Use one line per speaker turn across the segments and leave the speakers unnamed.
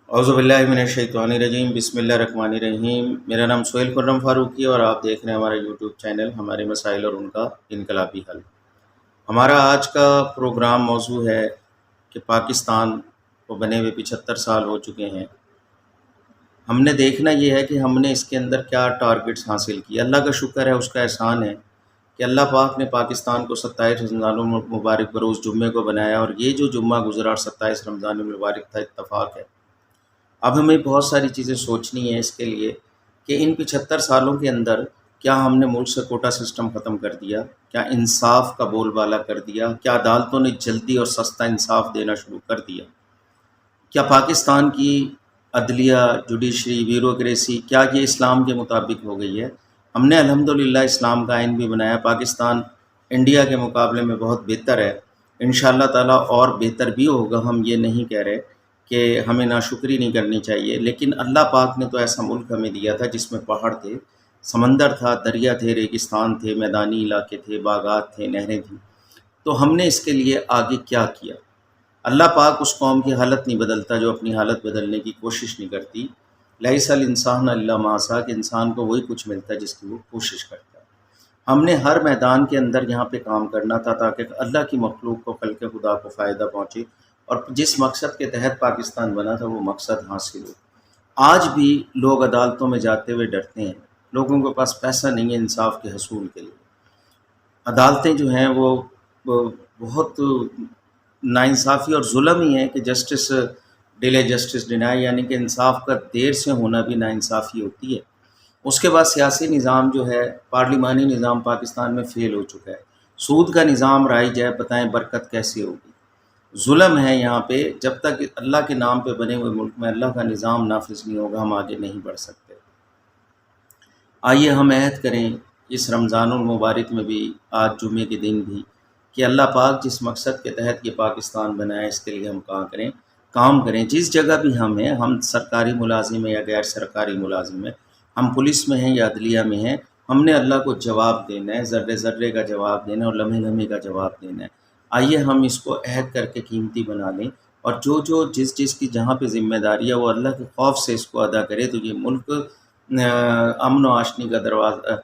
औज़ु बिल्लाहि मिनश्शैतानिर्रजीम बिस्मिल्लाहिर्रहमानिर्रहीम। मेरा नाम सोहेल खुर्रम फ़ारूकी और आप देख रहे हैं हमारा यूट्यूब चैनल हमारे मसाइल और उनका इनकलाबी हल। हमारा आज का प्रोग्राम मौजू है कि पाकिस्तान को बने हुए 75 साल हो चुके हैं। हमने देखना ये है कि हमने इसके अंदर क्या टारगेट्स हासिल किए। अल्लाह का शुक्र है, उसका एहसान है कि अल्लाह पाक ने पाकिस्तान को 27 रमज़ानुल मुबारक बरोज़ जुम्मे को बनाया, और ये जो जुम्मा गुज़रा 27 रमज़ानुल मुबारक था, इत्तफ़ाक़ है। अब हमें बहुत सारी चीज़ें सोचनी है इसके लिए कि इन 75 सालों के अंदर क्या हमने मुल्क से कोटा सिस्टम ख़त्म कर दिया, क्या इंसाफ का बोलबाला कर दिया, क्या अदालतों ने जल्दी और सस्ता इंसाफ देना शुरू कर दिया, क्या पाकिस्तान की अदलिया, जुडिशरी, ब्यूरोक्रेसी, क्या ये इस्लाम के मुताबिक हो गई है। हमने अल्हम्दुलिल्लाह इस्लाम का आइन भी बनाया। पाकिस्तान इंडिया के मुकाबले में बहुत बेहतर है, इंशाअल्लाह ताला और बेहतर भी होगा। हम ये नहीं कह रहे कि हमें नाशुक्री नहीं करनी चाहिए, लेकिन अल्लाह पाक ने तो ऐसा मुल्क हमें दिया था जिसमें पहाड़ थे, समंदर था, दरिया थे, रेगिस्तान थे, मैदानी इलाके थे, बागात थे, नहरें थीं। तो हमने इसके लिए आगे क्या किया। अल्लाह पाक उस कौम की हालत नहीं बदलता जो अपनी हालत बदलने की कोशिश नहीं करती। लैसल इंसान अल्ला मासा, कि इंसान को वही कुछ मिलता है जिसकी वो कोशिश करता है। हमने हर मैदान के अंदर यहाँ पे काम करना था ताकि अल्लाह की मखलूक को, खल्क़ खुदा को फ़ायदा पहुँचे, और जिस मकसद के तहत पाकिस्तान बना था वो मकसद हासिल हो। आज भी लोग अदालतों में जाते हुए डरते हैं, लोगों के पास पैसा नहीं है इंसाफ के हसूल के लिए। अदालतें जो हैं वो बहुत नाइंसाफ़ी और जुल्म ही है कि जस्टिस डिले जस्टिस डिनाई, यानी कि इंसाफ का देर से होना भी नाइंसाफ़ी होती है। उसके बाद सियासी निज़ाम जो है, पार्लिमानी निज़ाम पाकिस्तान में फ़ेल हो चुका है। सूद का निज़ाम राइज है, बताएं बरकत कैसे होगी। जुल्म है यहाँ पे, जब तक अल्लाह के नाम पे बने हुए मुल्क में अल्लाह का निज़ाम नाफिज नहीं होगा, हम आगे नहीं बढ़ सकते। आइए हम अहद करें इस रमज़ानुल मुबारक में भी, आज जुमे के दिन भी, कि अल्लाह पाक जिस मकसद के तहत ये पाकिस्तान बनाया, इसके लिए हम काम करें। जिस जगह भी हम हैं, हम सरकारी मुलाजिम हैं या गैर सरकारी मुलाजिम हैं, हम पुलिस में हैं या अदलिया में हैं, हमने अल्लाह को जवाब देना है, ज़र्रे ज़र्रे का जवाब देना है और लम्हे लम्हे का जवाब देना है। आइए हम इसको अहद करके कीमती बना लें, और जो जिस की जहाँ पे ज़िम्मेदारी है वो अल्लाह के खौफ से इसको अदा करे, तो ये मुल्क अमन व आशनी का दरवाज़ा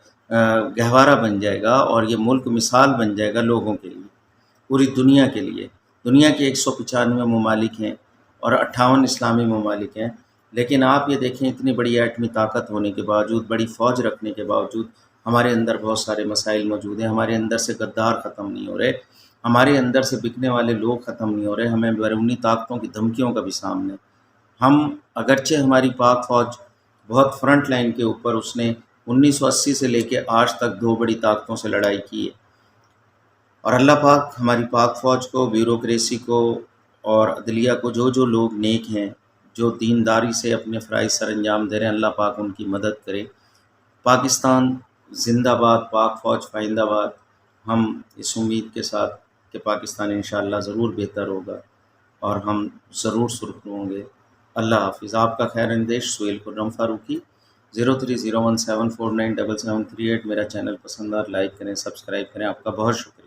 गहवारा बन जाएगा, और ये मुल्क मिसाल बन जाएगा लोगों के लिए, पूरी दुनिया के लिए। दुनिया के 195 ममालिक हैं और 58 इस्लामी ममालिक हैं, लेकिन आप ये देखें, इतनी बड़ी एटमी ताकत होने के बावजूद, बड़ी फ़ौज रखने के बावजूद, हमारे अंदर बहुत सारे मसाइल मौजूद हैं। हमारे अंदर से गद्दार ख़त्म नहीं हो रहे, हमारे अंदर से बिकने वाले लोग ख़त्म नहीं हो रहे, हमें बैरूनी ताकतों की धमकियों का भी सामने। हम अगरचे हमारी पाक फ़ौज बहुत फ्रंट लाइन के ऊपर, उसने 1980 से लेके आज तक 2 बड़ी ताकतों से लड़ाई की है, और अल्लाह पाक हमारी पाक फ़ौज को, ब्यूरोक्रेसी को और अदलिया को, जो लोग नेक हैं, जो दीनदारी से अपने फ़राइज़ सर अंजाम दे रहे हैं, अल्लाह पाक उनकी मदद करे। पाकिस्तान ज़िंदाबाद, पाक फ़ौज फ़ाइंदाबाद। हम इस उम्मीद के साथ कि पाकिस्तान इंशाअल्लाह ज़रूर बेहतर होगा और हम ज़रूर सुरख़रू होंगे। अल्लाह हाफ़िज़। आपका खैर अंदेश सोहेल खुर्रम फ़ारूकी। 030174977738 मेरा चैनल पसंद आए लाइक करें, सब्सक्राइब करें। आपका बहुत शुक्रिया।